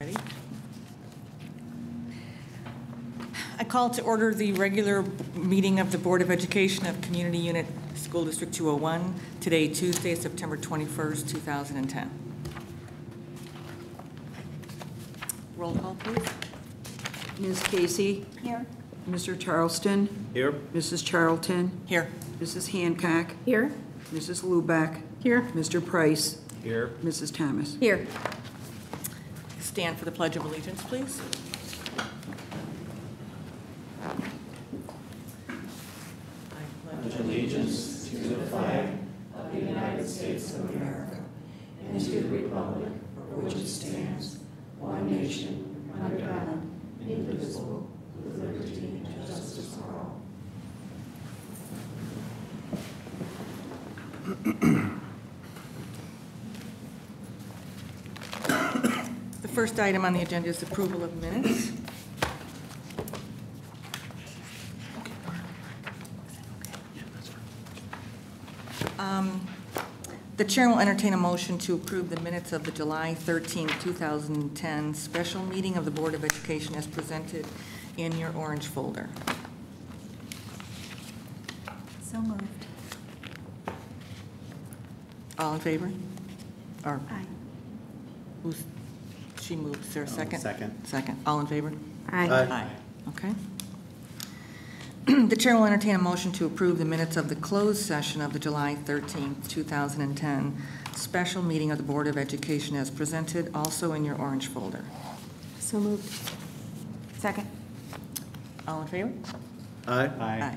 Ready? I call to order the regular meeting of the Board of Education of Community Unit School District 201, today Tuesday, September 21st, 2010. Roll call, please. Ms. Casey? Here. Mr. Charleston? Here. Mrs. Charlton? Here. Mrs. Hancock? Here. Mrs. Lubeck? Here. Mr. Price? Here. Mrs. Thomas? Here. Stand for the Pledge of Allegiance, please. Pledge allegiance to the flag of the United States of America and to the republic for which it stands, one nation, under God, indivisible, with liberty and justice for all. The first item on the agenda is approval of minutes. The chair will entertain a motion to approve the minutes of the July 13, 2010 special meeting of the Board of Education as presented in your orange folder. So moved. All in favor? Or Aye. who's, she moved, is there a second? Second. Second. All in favor? Aye. Aye. Okay. The chair will entertain a motion to approve the minutes of the closed session of the July 13th, 2010 special meeting of the Board of Education as presented, also in your orange folder. So moved. Second. All in favor? Aye.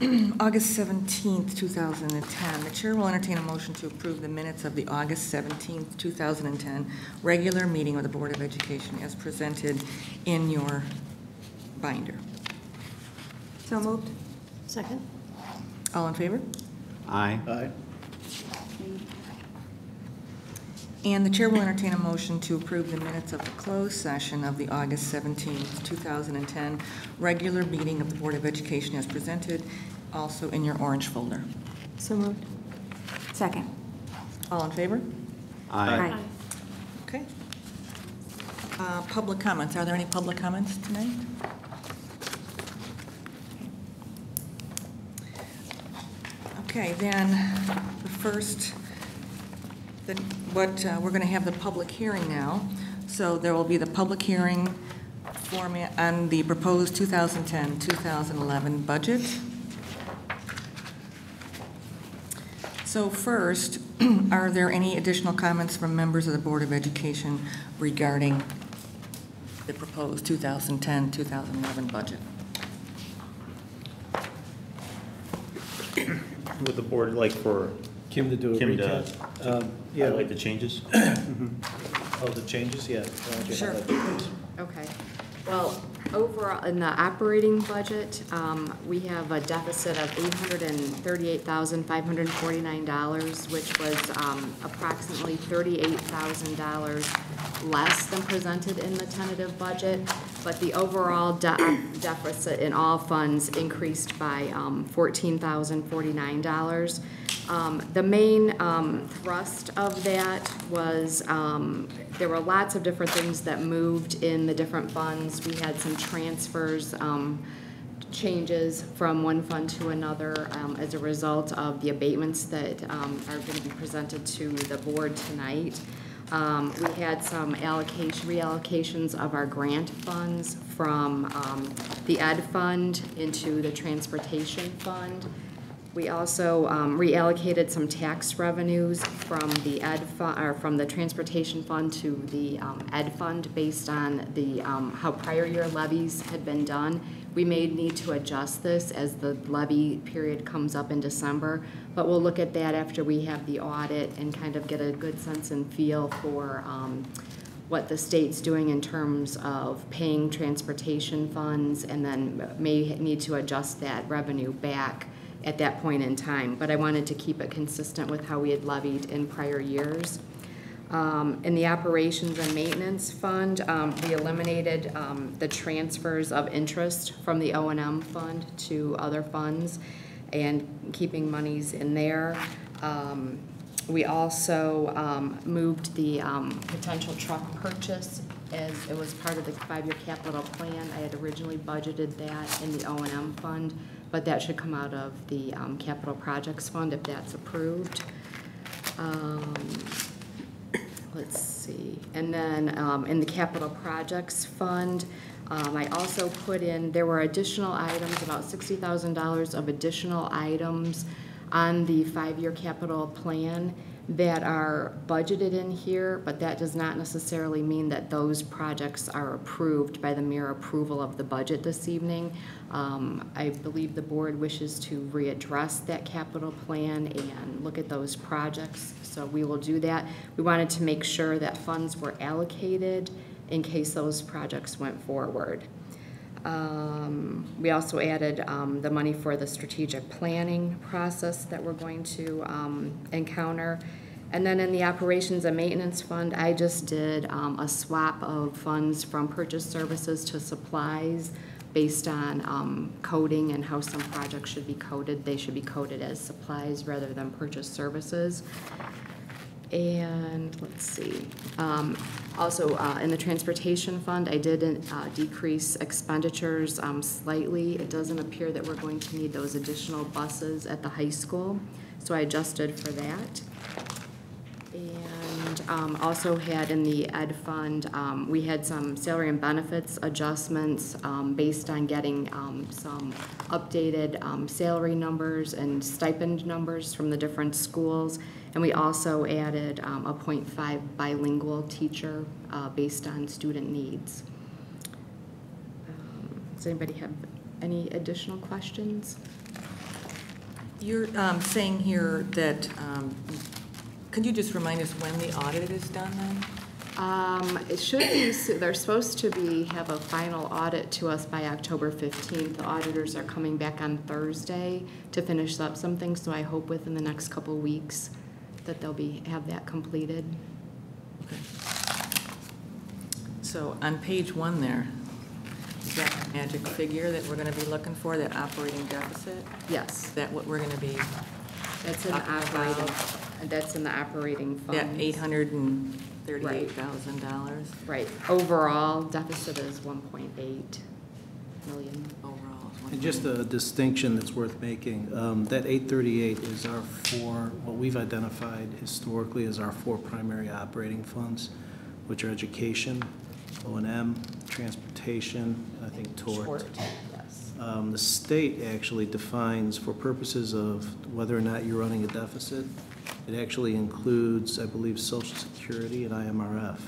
Aye. August 17th, 2010. The chair will entertain a motion to approve the minutes of the August 17th, 2010 regular meeting of the Board of Education as presented in your binder. So moved. Second. All in favor? Aye. Aye. And the chair will entertain a motion to approve the minutes of the closed session of the August 17th, 2010 regular meeting of the Board of Education as presented, also in your orange folder. So moved. Second. All in favor? Aye. Okay. Public comments. Are there any public comments tonight? Okay, then the first, we're going to have the public hearing now. So there will be the public hearing format on the proposed 2010-2011 budget. So first, are there any additional comments from members of the Board of Education regarding the proposed 2010-2011 budget? Would the board like for Kim to do a Kim to recap? highlight the changes? Oh, the changes, yeah. Why don't you Sure. highlight the changes? Okay. Well, overall, in the operating budget, we have a deficit of $838,549, which was approximately $38,000 less than presented in the tentative budget. But the overall deficit in all funds increased by $14,049. The main thrust of that was there were lots of different things that moved in the different funds. We had some transfers, changes from one fund to another as a result of the abatements that are going to be presented to the board tonight. We had some reallocations of our grant funds from the ed fund into the transportation fund. We also reallocated some tax revenues from the ed fund, or from the transportation fund to the ed fund based on the how prior year levies had been done. We may need to adjust this as the levy period comes up in December, but we'll look at that after we have the audit and kind of get a good sense and feel for what the state's doing in terms of paying transportation funds, and then may need to adjust that revenue back at that point in time. But I wanted to keep it consistent with how we had levied in prior years. In the operations and maintenance fund, we eliminated the transfers of interest from the O&M fund to other funds and keeping monies in there. We also moved the potential truck purchase as it was part of the 5-year capital plan. I had originally budgeted that in the O&M fund, but that should come out of the capital projects fund if that's approved. Let's see, and then in the capital projects fund, I also put in, there were additional items, about $60,000 of additional items on the 5-year capital plan that are budgeted in here, but that does not necessarily mean that those projects are approved by the mere approval of the budget this evening. I believe the board wishes to readdress that capital plan and look at those projects, so we will do that. We wanted to make sure that funds were allocated in case those projects went forward. We also added the money for the strategic planning process that we're going to encounter. And then in the operations and maintenance fund, I just did a swap of funds from purchase services to supplies based on coding and how some projects should be coded. They should be coded as supplies rather than purchase services. And let's see, also in the transportation fund, I did decrease expenditures slightly. It doesn't appear that we're going to need those additional buses at the high school, so I adjusted for that. And also had in the ed fund, we had some salary and benefits adjustments based on getting some updated salary numbers and stipend numbers from the different schools. And we also added a 0.5 bilingual teacher based on student needs. Does anybody have any additional questions? You're saying here that, could you just remind us when the audit is done then? It should be, they're supposed to have a final audit to us by October 15th. The auditors are coming back on Thursday to finish up some things, so I hope within the next couple weeks that they'll have that completed. Okay. So on page 1 there, is that the magic figure that we're going to be looking for, that operating deficit? Yes. Is that what we're going to be? That's in the operating. That's in the operating fund. That $838,000. Right. Overall deficit is 1.8 million. Overall. And just a distinction that's worth making, that 838 is our what we've identified historically as our 4 primary operating funds, which are education, O&M, transportation, and I think tort. Yes. The state actually defines, for purposes of whether or not you're running a deficit, it actually includes, I believe, Social Security and IMRF,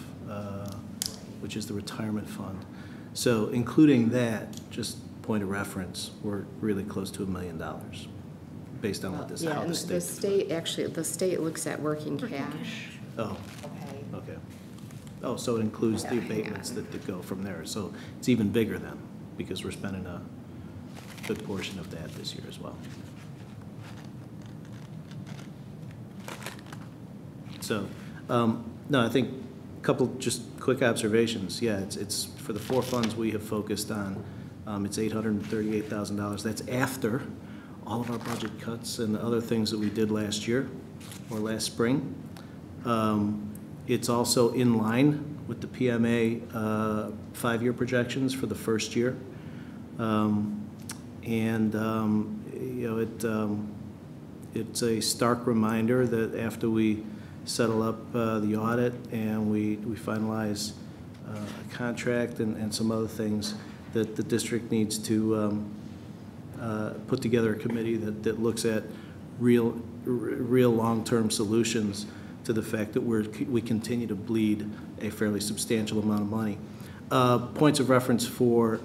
which is the retirement fund. So including that, just point of reference, we're really close to $1 million based on what this, Yeah, how and the the state. the state looks at working cash. Oh, Okay. okay. Oh, so it includes the abatements that go from there. So it's even bigger then, because we're spending a good portion of that this year as well. So, no, I think a couple just quick observations. Yeah, it's for the 4 funds we have focused on. It's $838,000. That's after all of our budget cuts and other things that we did last year or last spring. It's also in line with the PMA 5-year projections for the first year. You know, it's a stark reminder that after we settle up the audit and we finalize a contract and some other things, that the district needs to put together a committee that looks at real long-term solutions to the fact that we continue to bleed a fairly substantial amount of money. Points of reference for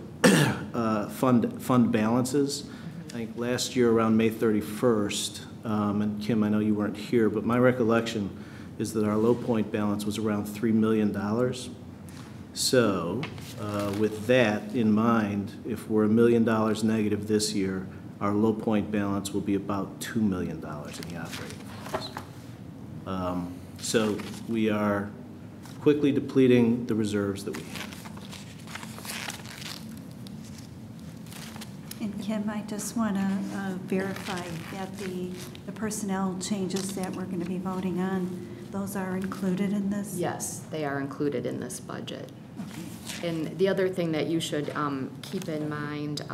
fund balances. I think last year around May 31st, and Kim, I know you weren't here, but my recollection is that our low point balance was around $3 million. So with that in mind, if we're $1 million negative this year, our low point balance will be about $2 million in the operating funds. So we are quickly depleting the reserves that we have. And Kim, I just want to verify that the personnel changes that we're going to be voting on, those are included in this? Yes, they are included in this budget. Okay. And the other thing that you should keep in mind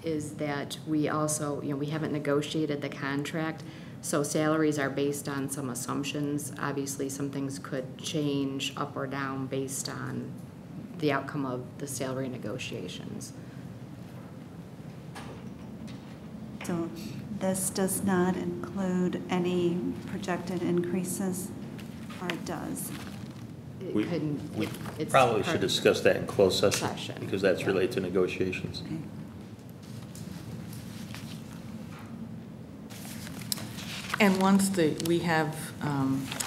is that we also, we haven't negotiated the contract, so salaries are based on some assumptions. Obviously, some things could change up or down based on the outcome of the salary negotiations. So this does not include any projected increases, or it does? We It's probably part should of discuss that in closed session, session. because that's Yeah. related to negotiations. Okay. And once we have,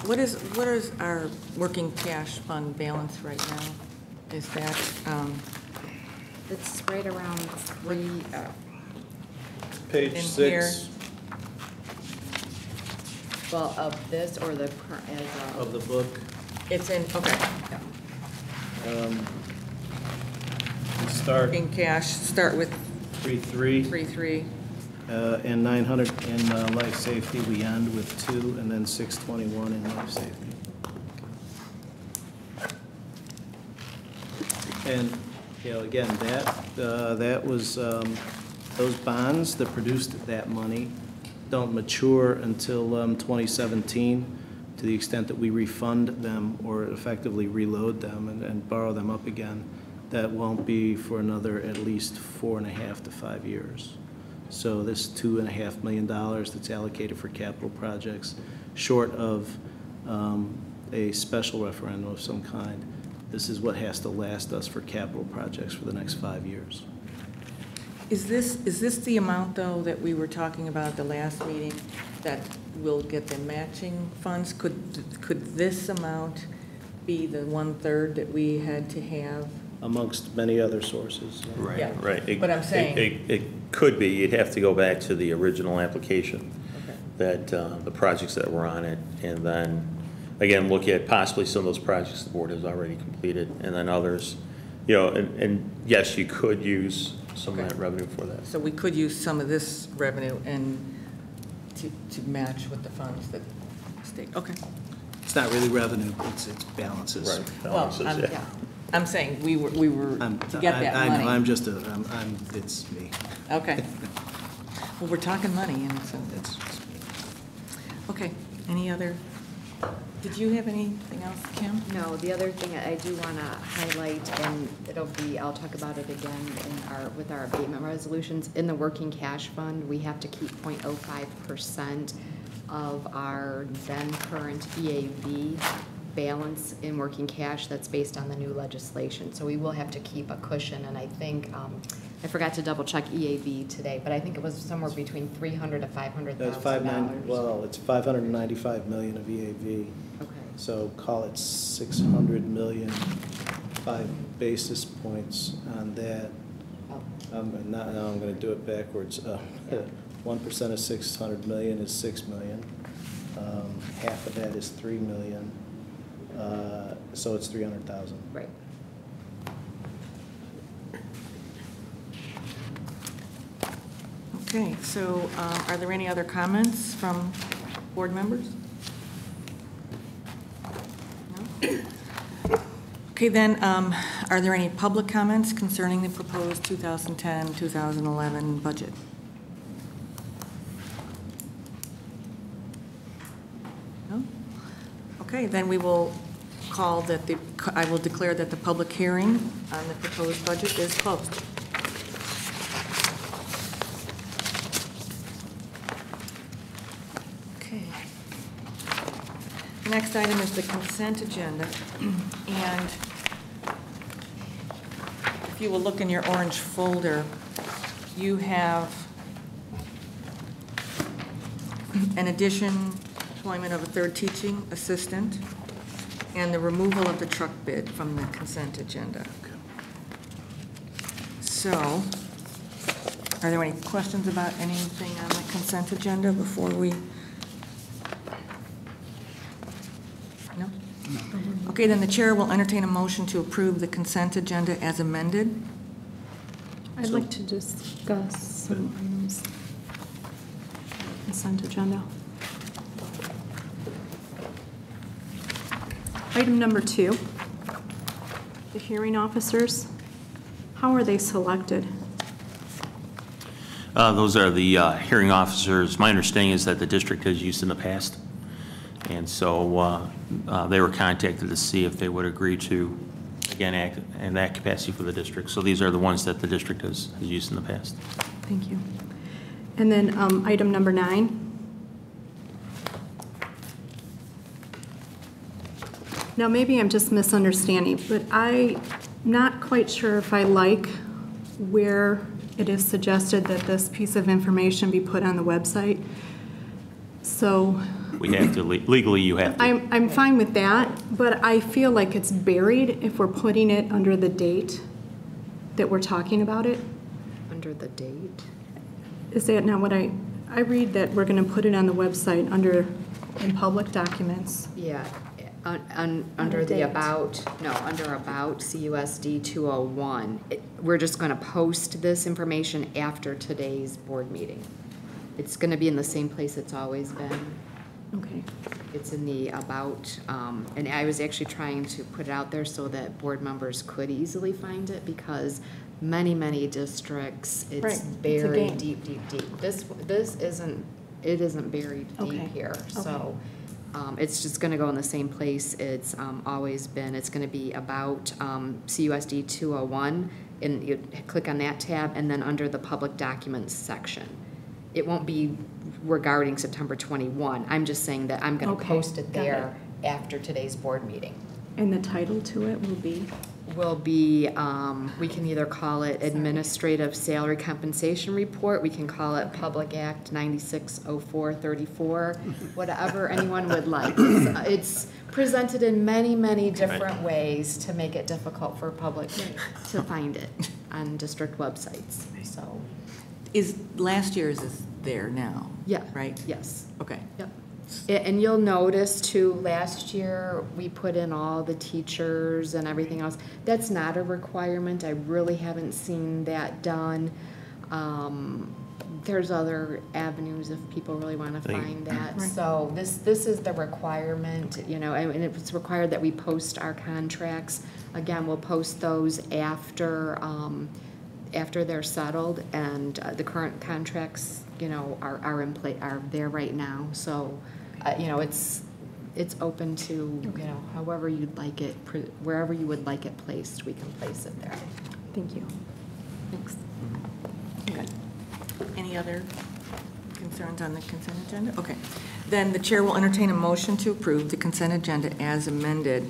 what is our working cash fund balance right now? Is that, It's right around three, Page In 6 well, of this or the, of the book. it's in, okay, We start working cash, start with 3.3. 3.3. And 900 in life safety, we end with 2, and then 621 in life safety. And, again, that was, those bonds that produced that money don't mature until 2017, to the extent that we refund them or effectively reload them and borrow them up again. That won't be for another at least 4.5 to 5 years. So this $2.5 million that's allocated for capital projects, short of a special referendum of some kind, this is what has to last us for capital projects for the next 5 years. Is this the amount, though, that we were talking about at the last meeting, that will get the matching funds? Could this amount be the 1/3 that we had to have? Amongst many other sources. Right, Yeah. right. But I'm saying- It could be, you'd have to go back to the original application, Okay. that, the projects that were on it, and then, again, look at possibly some of those projects the board has already completed, and then others, and yes, you could use some of that revenue for that. So we could use some of this revenue and to match with the funds that state, okay. It's not really revenue, it's balances. Right. Well, Balances, yeah. I'm saying we were to get that I money. know, it's me. Okay. Well, we're talking money, and so, It's just me. okay. Any other, did you have anything else, Kim? No, the other thing I do want to highlight, and I'll talk about it again with our abatement resolutions. In the working cash fund, we have to keep 0.05% of our then current EAV balance in working cash. That's based on the new legislation. So we will have to keep a cushion, and I think, I forgot to double check EAV today, but I think it was somewhere between $300,000 to $500,000. It's 595 million of EAV. Okay. So call it 600 million, 5 basis points on that. Oh. Now I'm going to do it backwards. 1% of 600 million is 6 million. Half of that is 3 million. So it's 300,000. Right. Okay, so are there any other comments from board members? No? Okay, then, are there any public comments concerning the proposed 2010-2011 budget? No? Okay, then we will I will declare that the public hearing on the proposed budget is closed. Okay. The next item is the consent agenda, and if you will look in your orange folder, you have an addition, employment of a third teaching assistant, and the removal of the truck bid from the consent agenda. So, are there any questions about anything on the consent agenda before we? No? Okay, then the chair will entertain a motion to approve the consent agenda as amended. I'd like to discuss some items. Consent agenda. Item number 2, the hearing officers. How are they selected? Those are the hearing officers. My understanding is that the district has used in the past. And so they were contacted to see if they would agree to, again, act in that capacity for the district. So these are the ones that the district has used in the past. Thank you. And then item number 9. Now, maybe I'm just misunderstanding, but I'm not quite sure if I like where it is suggested that this piece of information be put on the website. So We have to, legally you have to. I'm fine with that, but I feel like it's buried if we're putting it under the date that we're talking about it. Under the date? Is that not what I read that we're going to put it on the website in public documents? Yeah, under the date. under about CUSD 201. We're just going to post this information after today's board meeting. It's going to be in the same place it's always been. Okay. It's in the about, and I was actually trying to put it out there so that board members could easily find it, because many districts, Right. it's It's a buried game. deep. This isn't buried Okay. deep here, Okay. so it's just gonna go in the same place it's always been. It's gonna be about CUSD 201, and you click on that tab, and then under the public documents section. It won't be regarding September 21. I'm just saying that I'm gonna Okay, post it got there after today's board meeting. And the title to it will be? Will be, we can either call it Administrative Salary Compensation Report, we can call it Public Act 960434, whatever anyone would like. It's presented in many different ways to make it difficult for public to find it on district websites, so. Last year's is there now? Yeah. Right? Yes. Okay. Yep. And you'll notice too, last year, we put in all the teachers and everything else. That's not a requirement. I really haven't seen that done. There's other avenues if people really want to find that. Right. So this is the requirement, you know, and it's required that we post our contracts. Again, we'll post those after they're settled, and the current contracts, you know, are in place, are there right now. So, you know, it's open to, you know, however you'd like it, wherever you would like it placed, we can place it there. Thank you. Thanks. Good. Any other concerns on the consent agenda? Okay. Then the chair will entertain a motion to approve the consent agenda as amended.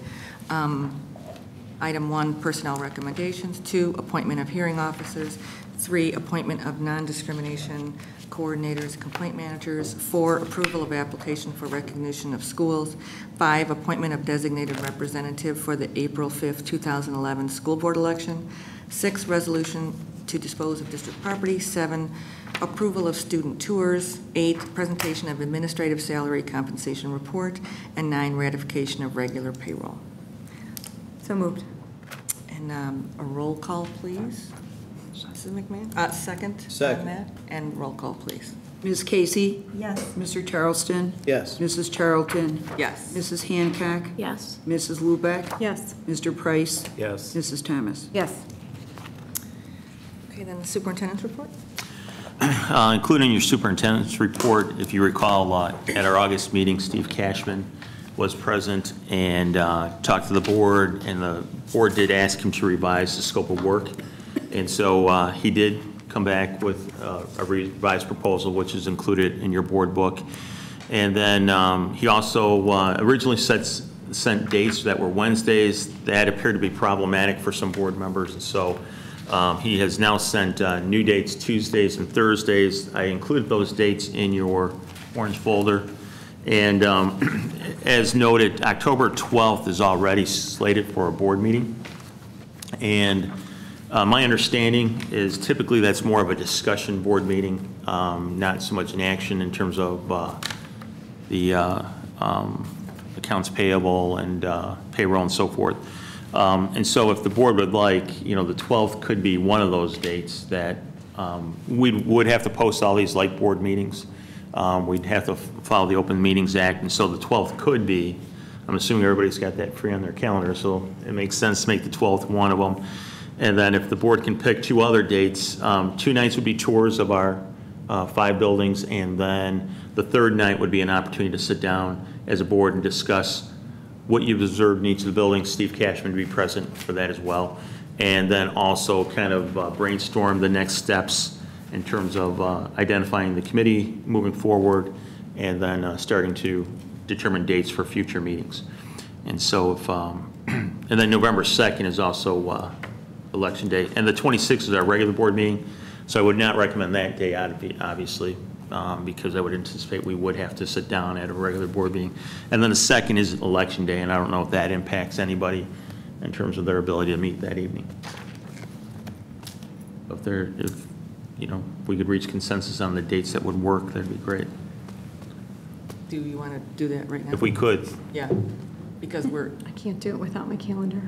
Item 1, personnel recommendations. 2, appointment of hearing officers. 3, appointment of non-discrimination coordinators, complaint managers. 4, approval of application for recognition of schools. 5, appointment of designated representative for the April 5th, 2011 school board election. 6, resolution to dispose of district property. 7, approval of student tours. 8, presentation of administrative salary compensation report. And 9, ratification of regular payroll. So moved. And a roll call, please. Mrs. McMahon? Second? Second. On that? And roll call, please. Ms. Casey? Yes. Mr. Charleston? Yes. Mrs. Charlton? Yes. Mrs. Hancock? Yes. Mrs. Lubeck? Yes. Mr. Price? Yes. Mrs. Thomas? Yes. Okay, then the superintendent's report? Including your superintendent's report, if you recall, at our August meeting, Steve Cashman was present and talked to the board, and the board did ask him to revise the scope of work. And so he did come back with a revised proposal, which is included in your board book. And then he also originally sent dates that were Wednesdays. That appeared to be problematic for some board members, and so he has now sent new dates, Tuesdays and Thursdays. I included those dates in your orange folder. And as noted, October 12th is already slated for a board meeting. And my understanding is typically that's more of a discussion board meeting, not so much an action in terms of the accounts payable and payroll and so forth. And so if the board would like, you know, the 12th could be one of those dates that we would have to post all these like board meetings. We'd have to follow the Open Meetings Act, and so the 12th could be, I'm assuming everybody's got that free on their calendar, so it makes sense to make the 12th one of them. And then if the board can pick two other dates, 2 nights would be tours of our 5 buildings, and then the third night would be an opportunity to sit down as a board and discuss what you've observed in each of the buildings. Steve Cashman to be present for that as well. And then also kind of brainstorm the next steps in terms of identifying the committee moving forward, and then starting to determine dates for future meetings. And so if, and then November 2nd is also election day, and the 26th is our regular board meeting, so I would not recommend that day, obviously, because I would anticipate we would have to sit down at a regular board meeting. And then the 2nd is election day, and I don't know if that impacts anybody in terms of their ability to meet that evening. If you know, we could reach consensus on the dates that would work, that'd be great. Do you want to do that right now? If we could. Yeah, because we're, I can't do it without my calendar.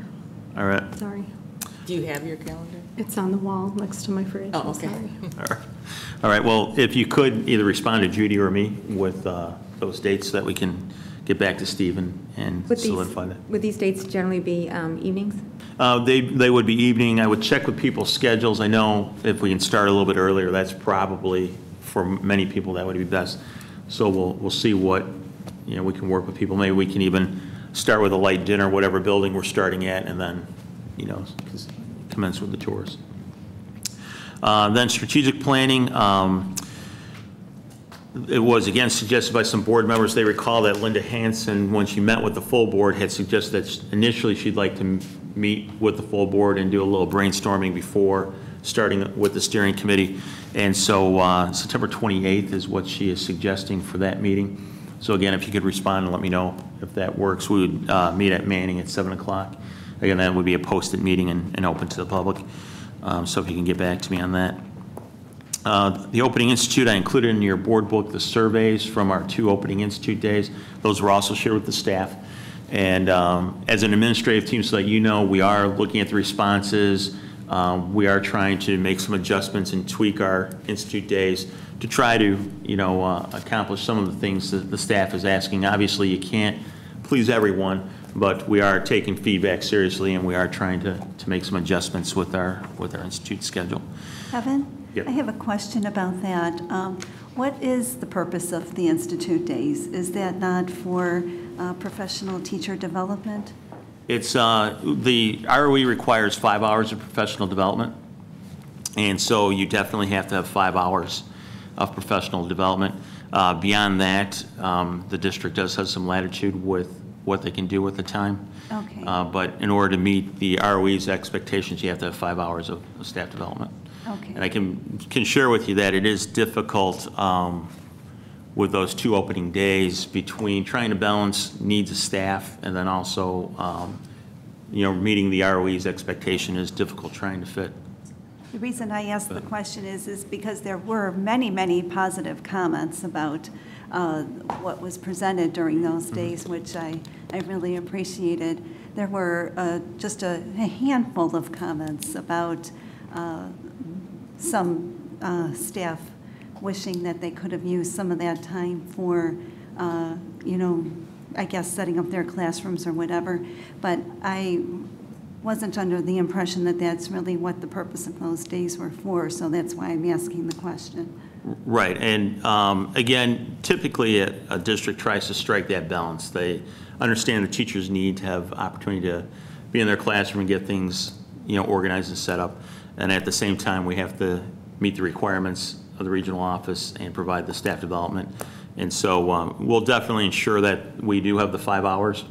All right. Sorry. do you have your calendar? It's on the wall next to my fridge. Oh, I'm okay. sorry. All right. All right, well, if you could either respond to Judy or me with those dates so that we can get back to Steve and solidify that. Would these dates generally be evenings? They would be evening. I would check with people's schedules. I know if we can start a little bit earlier, that's probably, for many people, that would be best. So we'll see what, we can work with people. Maybe we can even start with a light dinner, whatever building we're starting at, and then, commence with the tours. Then strategic planning. It was, again, suggested by some board members. They recall that Linda Hansen, when she met with the full board, had suggested that initially she'd like to meet with the full board and do a little brainstorming before starting with the steering committee. And so September 28th is what she is suggesting for that meeting. So again, if you could respond and let me know if that works. We would meet at Manning at 7 o'clock. Again, that would be a posted meeting and open to the public. So if you can get back to me on that. The Opening Institute, I included in your board book the surveys from our 2 Opening Institute days. Those were also shared with the staff. And as an administrative team, so that we are looking at the responses. We are trying to make some adjustments and tweak our Institute days to try to, accomplish some of the things that the staff is asking. Obviously, you can't please everyone, but we are taking feedback seriously, and we are trying to make some adjustments with our Institute schedule. Kevin? Yep. I have a question about that. What is the purpose of the Institute Days? Is that not for professional teacher development? It's, the ROE requires 5 hours of professional development, and so you definitely have to have 5 hours of professional development. Beyond that, the district does have some latitude with what they can do with the time. Okay. But in order to meet the ROE's expectations, you have to have 5 hours of staff development. Okay. And I can share with you that it is difficult with those 2 opening days between trying to balance needs of staff and then also, meeting the ROE's expectation is difficult trying to fit. The reason I asked the question is because there were many, many positive comments about what was presented during those days, which I really appreciated. There were just a handful of comments about some staff wishing that they could have used some of that time for, I guess setting up their classrooms or whatever. But I wasn't under the impression that that's really what the purpose of those days were for, so that's why I'm asking the question. Right, and again, typically a district tries to strike that balance. They understand the teachers need to have opportunity to be in their classroom and get things, organized and set up. And at the same time, we have to meet the requirements of the regional office and provide the staff development. And so we'll definitely ensure that we do have the 5 hours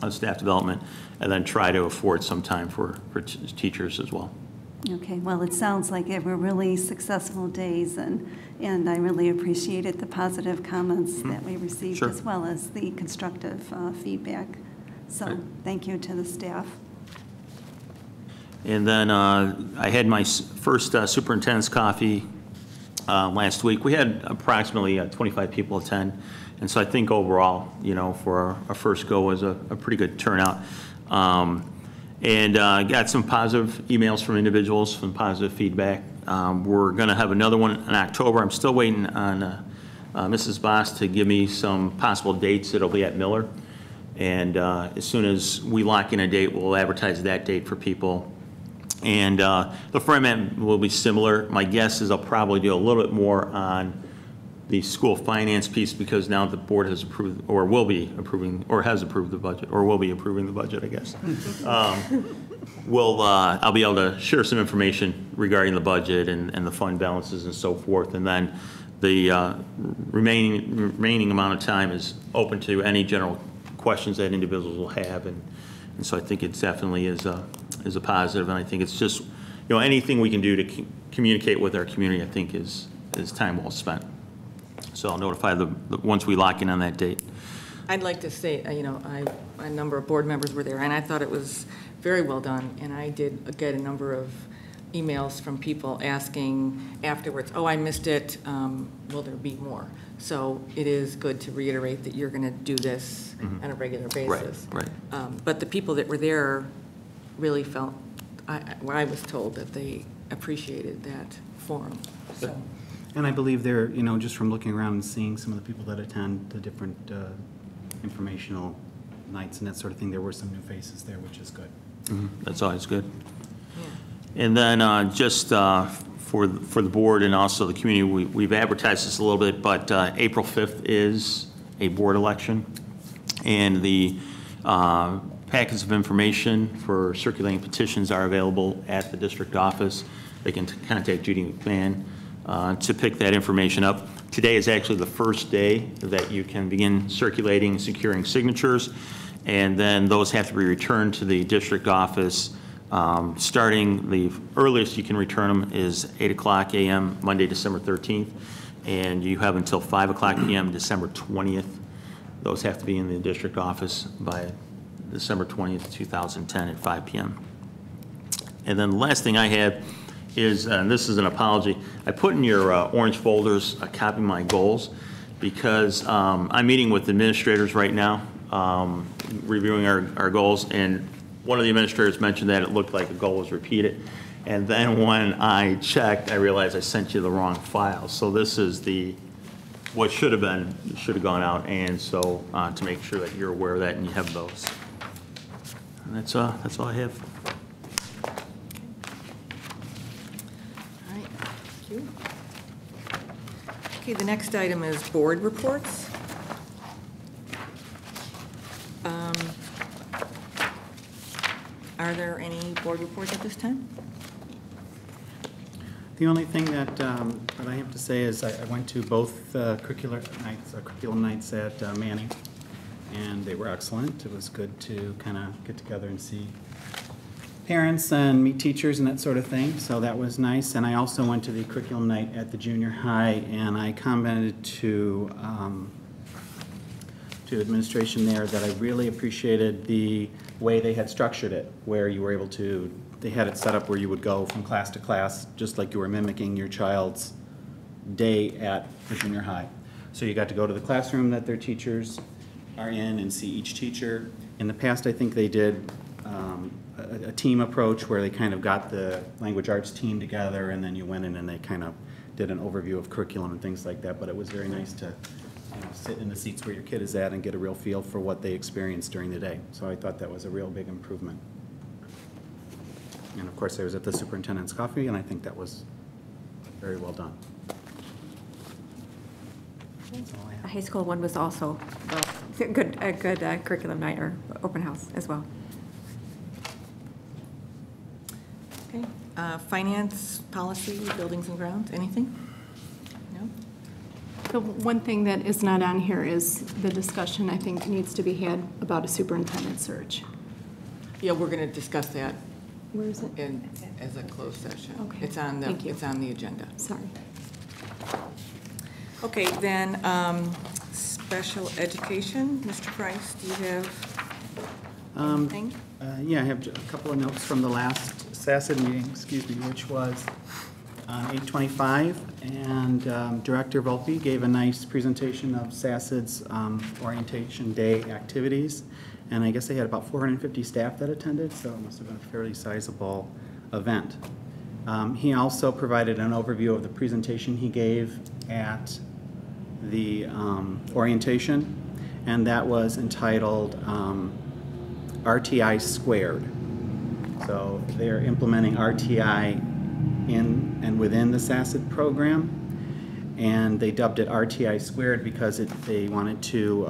of staff development and then try to afford some time for teachers as well. Okay, well, it sounds like it were really successful days, and I really appreciated the positive comments that we received, Sure. as well as the constructive feedback. So Right. thank you to the staff. And then I had my first superintendent's coffee last week. We had approximately 25 people attend. And so I think overall, for our first go was a pretty good turnout. And got some positive emails from individuals, some positive feedback. We're going to have another one in October. I'm still waiting on Mrs. Boss to give me some possible dates. It'll be at Miller. And as soon as we lock in a date, we'll advertise that date for people. And the format will be similar. My guess is I'll probably do a little bit more on the school finance piece, because now the board has approved, or will be approving, or has approved the budget, or will be approving the budget, I guess. I'll be able to share some information regarding the budget and the fund balances and so forth. And then the remaining amount of time is open to any general questions that individuals will have. And so I think it definitely is a positive. And I think it's just, anything we can do to communicate with our community, I think is time well spent. So I'll notify once we lock in on that date. I'd like to say, a number of board members were there, and I thought it was very well done. And I did get a number of emails from people asking afterwards, oh, I missed it, will there be more? So it is good to reiterate that you're going to do this on a regular basis. Right. But the people that were there really felt, I was told that they appreciated that forum. So. And I believe there, just from looking around and seeing some of the people that attend the different informational nights and that sort of thing, there were some new faces there, which is good. That's always good. Yeah. And then just for the board and also the community, we've advertised this a little bit, but April 5th is a board election. And the packets of information for circulating petitions are available at the district office. They can contact Judy McMahon to pick that information up. Today is actually the first day that you can begin circulating and securing signatures, and then those have to be returned to the district office. Starting the earliest you can return them is 8:00 a.m. Monday, December 13th, and you have until 5:00 p.m. December 20th. Those have to be in the district office by December 20th, 2010 at 5 p.m. And then the last thing I had is, and this is an apology, I put in your orange folders a copy of my goals, because I'm meeting with administrators right now, reviewing our goals, and one of the administrators mentioned that it looked like a goal was repeated. And then when I checked, I realized I sent you the wrong file. So this is what should have gone out, and so to make sure that you're aware of that and you have those. And that's all I have. Okay, the next item is board reports. Are there any board reports at this time? The only thing that I have to say is I went to both curriculum nights at Manning, and they were excellent. It was good to kind of get together and see parents and meet teachers and that sort of thing, so that was nice. And I also went to the curriculum night at the junior high, and I commented to administration there that I really appreciated the way they had structured it, where you were able to, they had it set up where you would go from class to class, just like you were mimicking your child's day at the junior high. So you got to go to the classroom that their teachers are in and see each teacher. In the past, I think they did a team approach where they kind of got the language arts team together, and then you went in and they kind of did an overview of curriculum and things like that. But it was very nice to sit in the seats where your kid is at and get a real feel for what they experienced during the day. So I thought that was a real big improvement. And of course, I was at the superintendent's coffee, and I think that was very well done. That's all I have. The high school one was also a good curriculum night or open house as well. Okay, finance, policy, buildings and grounds, anything? No? The one thing that is not on here is the discussion I think needs to be had about a superintendent search. Yeah, we're going to discuss that Where is it? as a closed session. Okay, It's on thank you. It's on the agenda. Sorry. Okay, then, special education. Mr. Price, do you have anything? Yeah, I have a couple of notes from the last SACID meeting, which was on 8/25, and Director Volpe gave a nice presentation of SACID's orientation day activities, And I guess they had about 450 staff that attended, so it must have been a fairly sizable event. He also provided an overview of the presentation he gave at the orientation, and that was entitled RTI Squared. So they're implementing RTI in and within the SACID program, and they dubbed it RTI Squared because they wanted to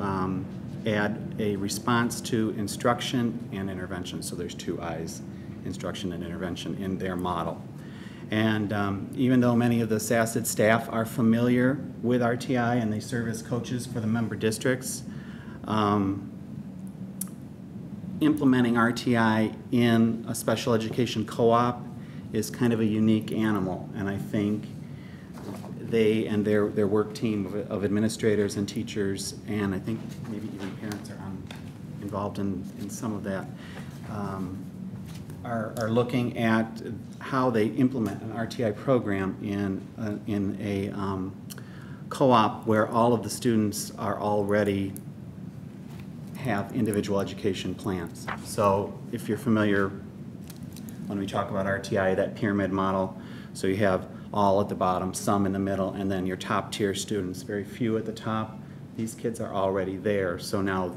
add a response to instruction and intervention. So there's two I's, instruction and intervention, in their model. And even though many of the SACID staff are familiar with RTI and they serve as coaches for the member districts, implementing RTI in a special education co-op is kind of a unique animal, and I think they and their work team of administrators and teachers, and I think maybe even parents are involved in some of that, are looking at how they implement an RTI program in a co-op where all of the students are already have individual education plans. So if you're familiar, when we talk about RTI, that pyramid model, so you have all at the bottom, some in the middle, and then your top tier students, very few at the top. These kids are already there, so now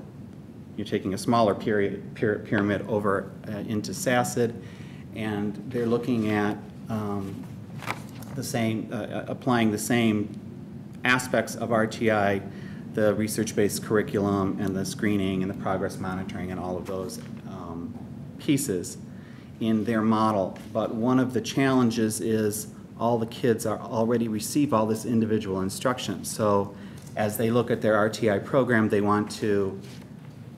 you're taking a smaller pyramid over into SACID, and they're looking at the same, applying the same aspects of RTI, the research-based curriculum and the screening and the progress monitoring and all of those pieces in their model. But one of the challenges is all the kids are already receive all this individual instruction. So as they look at their RTI program, they want to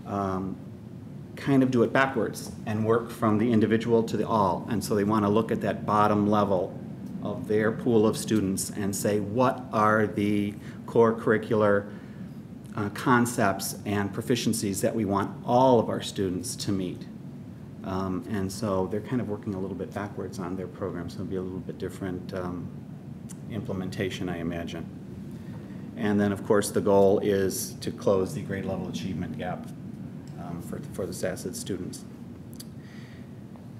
kind of do it backwards and work from the individual to the all. And so they want to look at that bottom level of their pool of students and say, what are the core curricular concepts and proficiencies that we want all of our students to meet. And so they're kind of working a little bit backwards on their program, so it'll be a little bit different implementation, I imagine. And then, of course, the goal is to close the grade level achievement gap for the SACID students.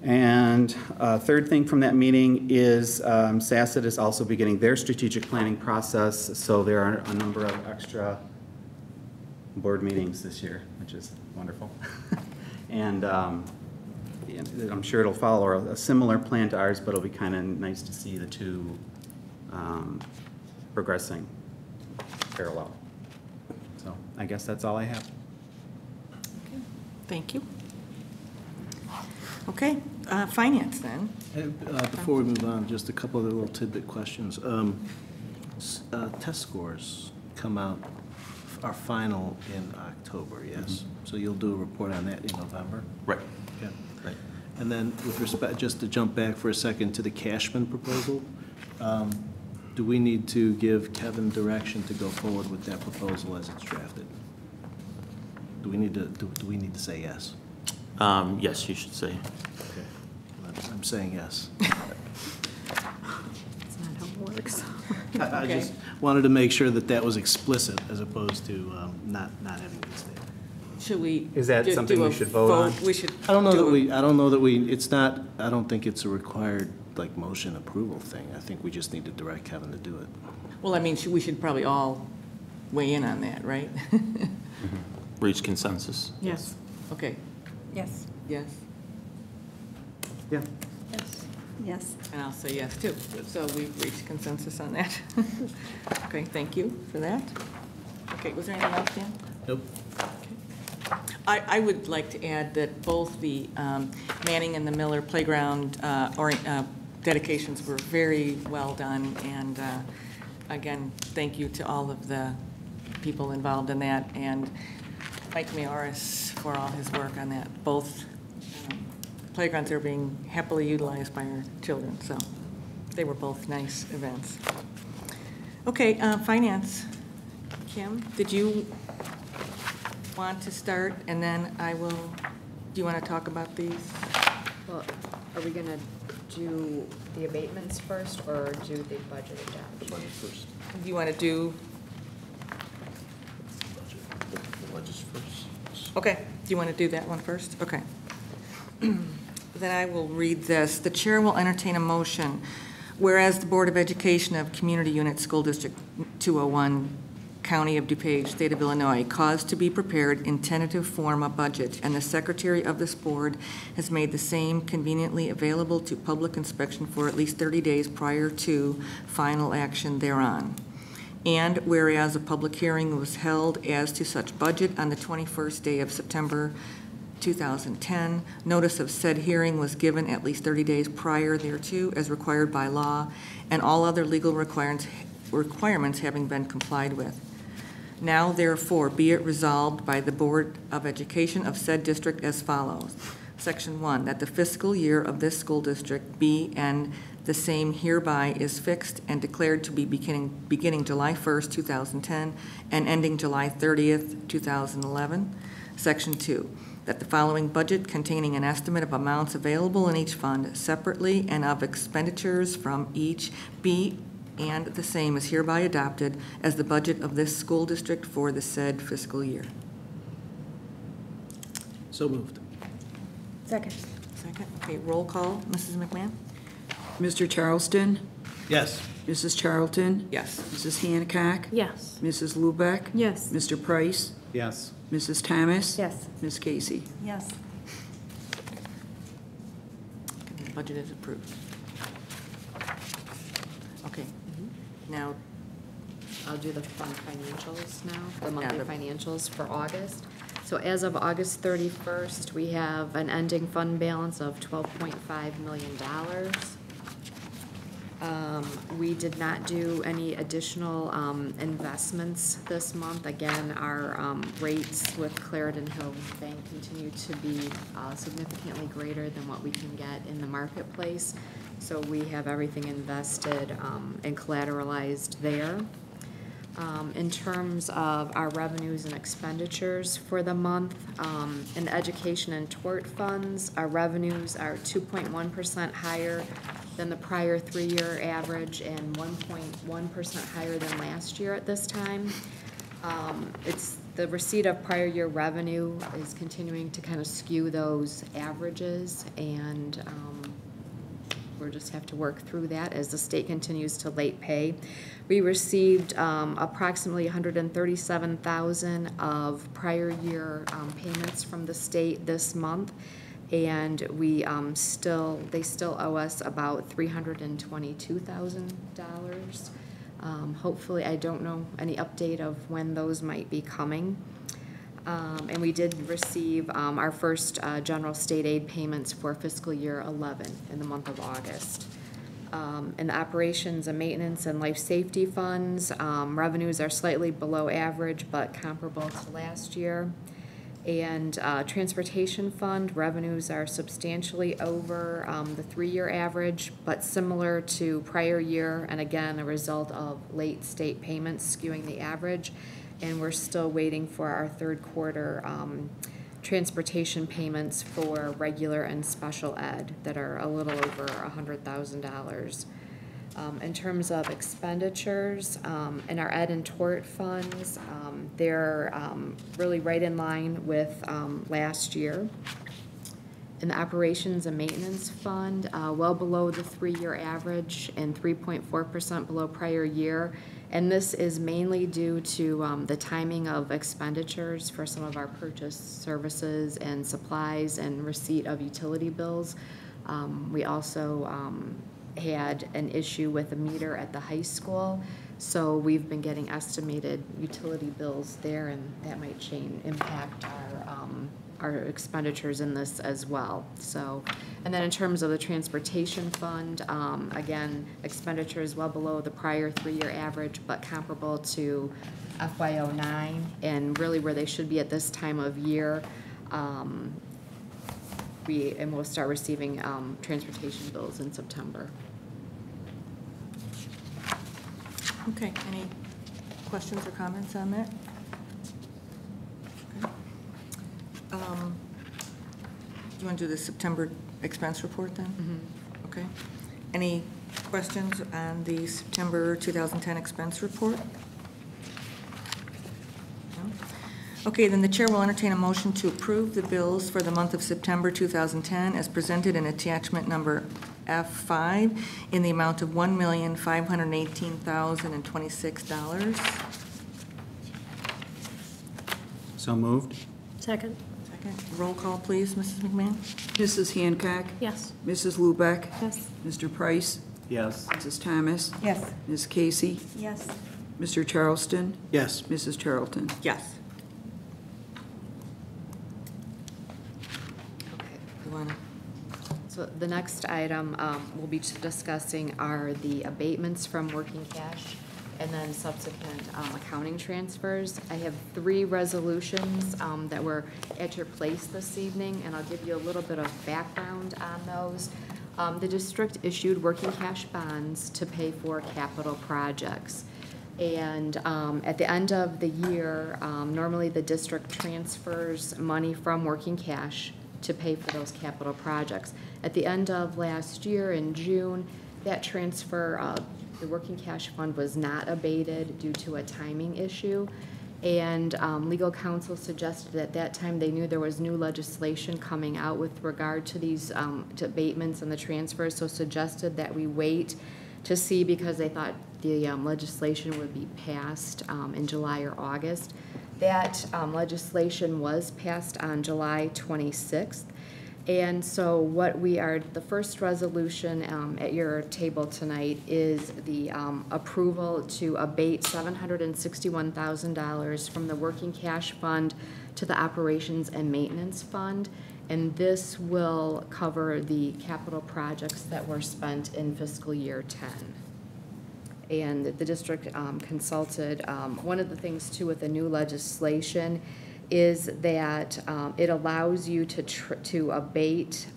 And third thing from that meeting is SACID is also beginning their strategic planning process, so there are a number of extra board meetings this year, which is wonderful. And I'm sure it'll follow a similar plan to ours, but it'll be kind of nice to see the two progressing parallel. So I guess that's all I have. Okay. Thank you. Okay, finance then. Before we move on, just a couple of little tidbit questions. Test scores come out, are final in October, yes? Mm-hmm. So you'll do a report on that in November? Right. Yeah. Right. And then with respect, just to jump back for a second to the Cashman proposal, do we need to give Kevin direction to go forward with that proposal as it's drafted? Do we need to say yes? Yes, you should say. Okay. I'm saying yes. That's not how it works. I just wanted to make sure that that was explicit as opposed to not having it there. Should we? Is that do something a we should vote on? We should. I don't know that we, it's not, I don't think it's a required, like, motion approval thing. I think we just need to direct Kevin to do it. Well, I mean, we should probably all weigh in on that, right? Reach consensus. Yes. Okay, Yes. yes. Yeah. Yes. Yes. And I'll say yes, too. So we've reached consensus on that. Okay, thank you for that. Okay, was there anything else, Dan? Nope. I would like to add that both the Manning and the Miller playground dedications were very well done, and again, thank you to all of the people involved in that, and Mike Mayoris for all his work on that. Both playgrounds are being happily utilized by our children, so they were both nice events. Okay, finance. Kim, did you want to start, and then I will, do you want to talk about these? Well, are we gonna do the abatements first, or do the budget adoption? First. Do you want to do, The budget's first. Okay, do you want to do that one first? Okay. Then I will read this. The chair will entertain a motion, whereas the Board of Education of Community Unit School District 201, County of DuPage, State of Illinois, caused to be prepared in tentative form a budget, and the secretary of this board has made the same conveniently available to public inspection for at least 30 days prior to final action thereon. And whereas a public hearing was held as to such budget on the 21st day of September 2010, notice of said hearing was given at least 30 days prior thereto as required by law, and all other legal requirements having been complied with. Now therefore be it resolved by the Board of Education of said district as follows. Section 1, that the fiscal year of this school district be and the same hereby is fixed and declared to be beginning July 1st, 2010 and ending July 30th, 2011. Section 2, that the following budget containing an estimate of amounts available in each fund separately and of expenditures from each be and the same is hereby adopted as the budget of this school district for the said fiscal year. So moved. Second. Second. Okay, roll call. Mrs. McMahon? Mr. Charleston? Yes. Mrs. Charlton? Yes. Mrs. Hancock? Yes. Mrs. Lubeck? Yes. Mr. Price? Yes. Mrs. Thomas? Yes. Ms. Casey? Yes. The budget is approved. Okay. Now, I'll do the fund financials now, the monthly the- financials for August. So as of August 31st, we have an ending fund balance of $12.5 million. We did not do any additional investments this month. Again, our rates with Clarendon Hill Bank continue to be significantly greater than what we can get in the marketplace. So we have everything invested and collateralized there. In terms of our revenues and expenditures for the month, in education and tort funds, our revenues are 2.1% higher than the prior 3-year average and 1.1% higher than last year at this time. It's the receipt of prior year revenue is continuing to kind of skew those averages, and we'll just have to work through that as the state continues to late pay. We received approximately $137,000 of prior year payments from the state this month, and we they still owe us about $322,000. Hopefully, I don't know any update of when those might be coming. And we did receive our first general state aid payments for fiscal year 11 in the month of August. In the operations and maintenance and life safety funds, revenues are slightly below average but comparable to last year. And transportation fund revenues are substantially over the 3-year average, but similar to prior year, and again, a result of late state payments skewing the average. And we're still waiting for our third quarter transportation payments for regular and special ed that are a little over $100,000. In terms of expenditures, in our ed and tort funds, they're really right in line with last year. In the operations and maintenance fund, well below the 3-year average and 3.4% below prior year. And this is mainly due to the timing of expenditures for some of our purchase services and supplies and receipt of utility bills. We also had an issue with a meter at the high school, so we've been getting estimated utility bills there, and that might impact our expenditures in this as well. So, and then in terms of the transportation fund, again, expenditures well below the prior 3-year average, but comparable to FY09, and really where they should be at this time of year. We'll start receiving transportation bills in September. Okay, any questions or comments on that? Okay. Do you want to do the September expense report then? Mm-hmm. Okay. Any questions on the September 2010 expense report? No? Okay, then the chair will entertain a motion to approve the bills for the month of September 2010 as presented in attachment number F5 in the amount of $1,518,026. So moved? Second. Second, roll call, please, Mrs. McMahon. Mrs. Hancock? Yes. Mrs. Lubeck? Yes. Mr. Price? Yes. Mrs. Thomas? Yes. Ms. Casey? Yes. Mr. Charleston? Yes. Mrs. Charlton? Yes. Okay, you want to? So the next item we'll be discussing are the abatements from working cash and then subsequent accounting transfers. I have 3 resolutions that were at your place this evening, and I'll give you a little bit of background on those. The district issued working cash bonds to pay for capital projects. And at the end of the year, normally the district transfers money from working cash to pay for those capital projects. At the end of last year in June, that transfer, the working cash fund was not abated due to a timing issue. And legal counsel suggested at that time they knew there was new legislation coming out with regard to these to abatements and the transfers, so suggested that we wait to see because they thought the legislation would be passed in July or August. That legislation was passed on July 26th. And so what the first resolution at your table tonight is the approval to abate $761,000 from the working cash fund to the operations and maintenance fund. And this will cover the capital projects that were spent in fiscal year 10. And the district consulted, one of the things too with the new legislation is that it allows you to abate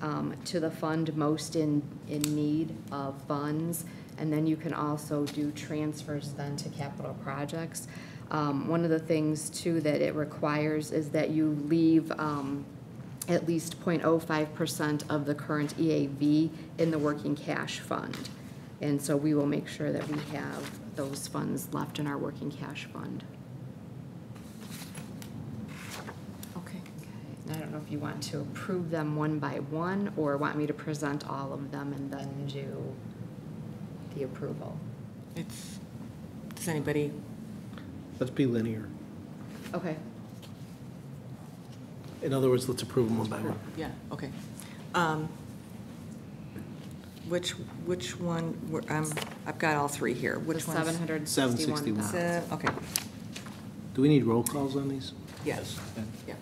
to the fund most in need of funds, and then you can also do transfers then to capital projects. One of the things too that it requires is that you leave at least 0.05% of the current EAV in the working cash fund. And so we will make sure that we have those funds left in our working cash fund. Okay. I don't know if you want to approve them one by one or want me to present all of them and then do the approval. Does anybody? Let's be linear. Okay. In other words, let's approve them one by one. Yeah, okay. Which one, I've got all 3 here. Which The one's? 761,000. Okay, Do we need roll calls on these? yes. Yeah.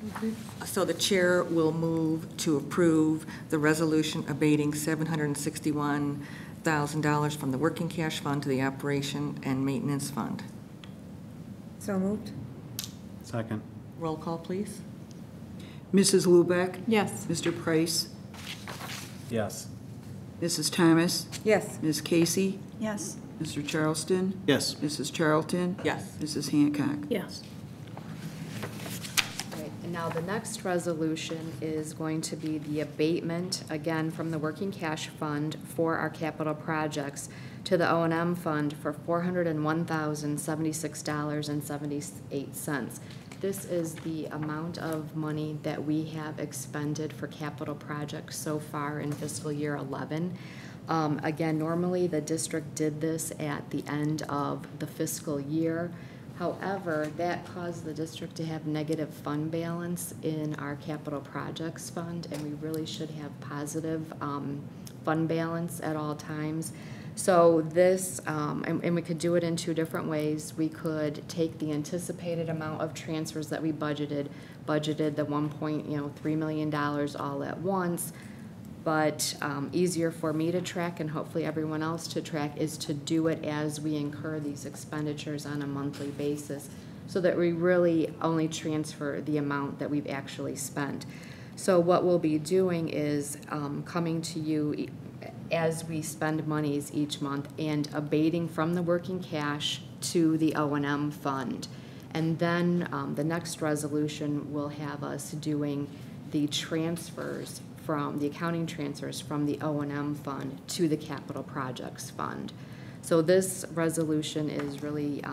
So the chair will move to approve the resolution abating $761,000 from the working cash fund to the operation and maintenance fund. So moved? Second. Roll call, please. Mrs. Lubeck? Yes. Mr. Price? Yes. Mrs. Thomas? Yes. Ms. Casey? Yes. Mr. Charleston? Yes. Mrs. Charlton? Yes. Mrs. Hancock? Yes. Right, and now the next resolution is going to be the abatement, again, from the working cash fund for our capital projects to the O&M fund for $401,076.78. This is the amount of money that we have expended for capital projects so far in fiscal year 11. Again, normally the district did this at the end of the fiscal year. However, that caused the district to have negative fund balance in our capital projects fund, and we really should have positive fund balance at all times. So this, and we could do it in 2 different ways. We could take the anticipated amount of transfers that we budgeted the $1.3 million all at once, but easier for me to track and hopefully everyone else to track is to do it as we incur these expenditures on a monthly basis so that we really only transfer the amount that we've actually spent. So what we'll be doing is coming to you as we spend monies each month and abating from the working cash to the O&M fund. And then the next resolution will have us doing the transfers from the accounting transfers from the O&M fund to the capital projects fund. So this resolution is really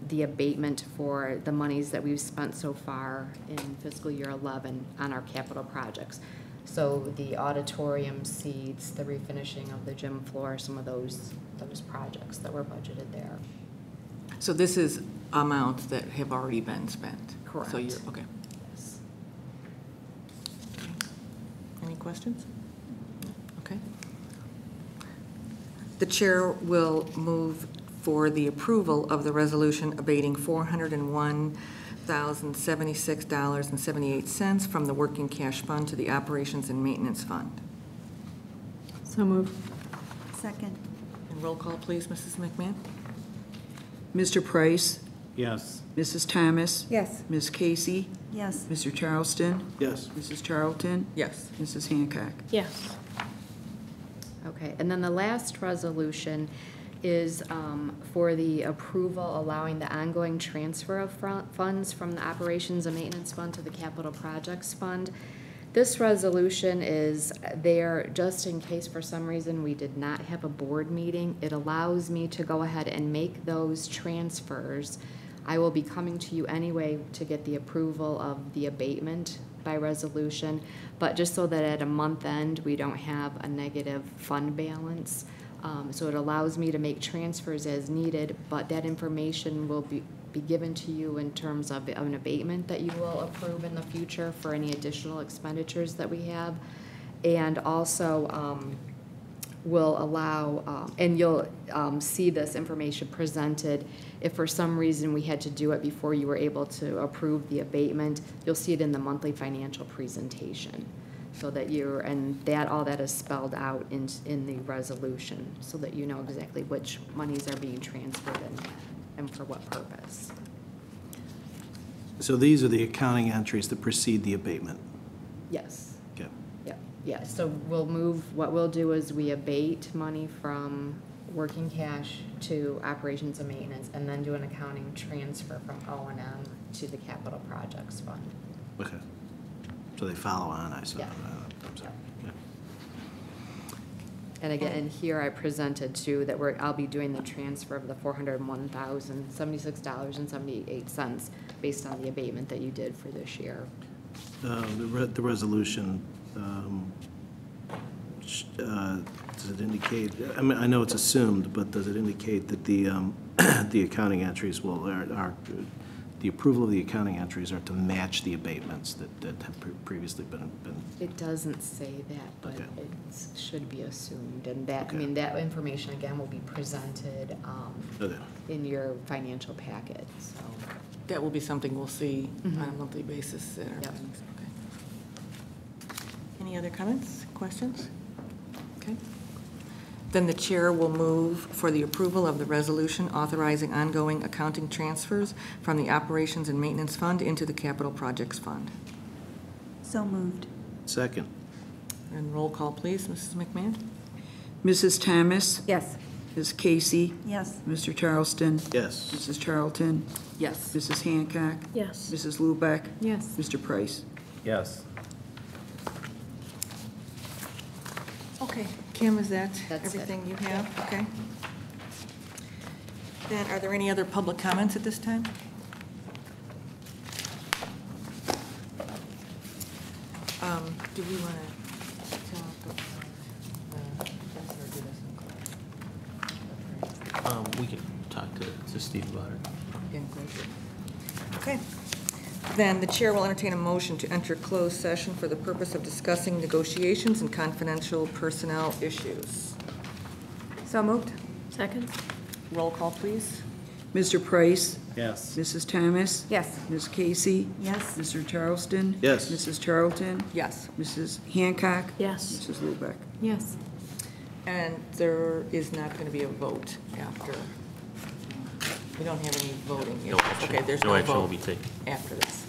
the abatement for the monies that we've spent so far in fiscal year 11 on our capital projects. So the auditorium seats, the refinishing of the gym floor, some of those projects that were budgeted there. So this is amounts that have already been spent? Correct. So you're, okay. Yes. Any questions? Okay. The chair will move for the approval of the resolution abating $401,076.78 from the working cash fund to the operations and maintenance fund. So moved. Second. And roll call, please, Mrs. McMahon? Mr. Price, Yes. Mrs. Thomas, Yes. Ms. Casey, Yes. Mr. Charleston, Yes. Mrs. Charlton, Yes. Mrs. Hancock. Yes. Okay, and then the last resolution is for the approval allowing the ongoing transfer of funds from the Operations and Maintenance Fund to the Capital Projects Fund. This resolution is there just in case for some reason we did not have a board meeting. It allows me to go ahead and make those transfers. I will be coming to you anyway to get the approval of the abatement by resolution, but just so that at a month end, we don't have a negative fund balance. So it allows me to make transfers as needed, but that information will be given to you in terms of an abatement that you will approve in the future for any additional expenditures that we have. And also will allow, and you'll see this information presented. If for some reason we had to do it before you were able to approve the abatement, you'll see it in the monthly financial presentation. So that all that is spelled out in the resolution, so that you know exactly which monies are being transferred and for what purpose. So these are the accounting entries that precede the abatement? Yes. Okay. Yeah, so what we'll do is we abate money from working cash to operations and maintenance, and then do an accounting transfer from O&M to the capital projects fund. Okay. So they follow on, I saw. Yeah. Yeah. And again, and here I presented too that I'll be doing the transfer of the $401,076.78 based on the abatement that you did for this year. The resolution, does it indicate, I mean, I know it's assumed, but does it indicate that the the accounting entries the approval of the accounting entries are to match the abatements that have previously been? It doesn't say that, but Okay. it should be assumed. And that, I Okay. mean, that information again will be presented Okay. in your financial packet, so. That will be something we'll see on a Mhm. monthly basis at our Yep. meetings. Okay. Any other comments, questions? Okay. Then the chair will move for the approval of the resolution authorizing ongoing accounting transfers from the Operations and Maintenance Fund into the Capital Projects Fund. So moved. Second. And roll call, please, Mrs. McMahon? Mrs. Thomas, Yes. Ms. Casey, Yes. Mr. Charleston, Yes. Mrs. Charlton, Yes. Mrs. Hancock, Yes. Mrs. Lubeck, Yes. Mr. Price. Yes. Okay. Kim, is that That's it. everything you have? Okay. Then, are there any other public comments at this time? Do we want to tell, or do this We can talk to Steve about it. in closure? Okay. Then the chair will entertain a motion to enter closed session for the purpose of discussing negotiations and confidential personnel issues. So moved. Second? Roll call, please. Mr. Price, Yes. Mrs. Thomas, Yes. Ms. Casey, Yes. Mr. Charleston. Yes. Mrs. Charlton, Yes. Mrs. Hancock. Yes. Mrs. Lubeck. Yes. And there is not going to be a vote after. We don't have any voting. No action. Okay, there's No no action will vote be taken. after this.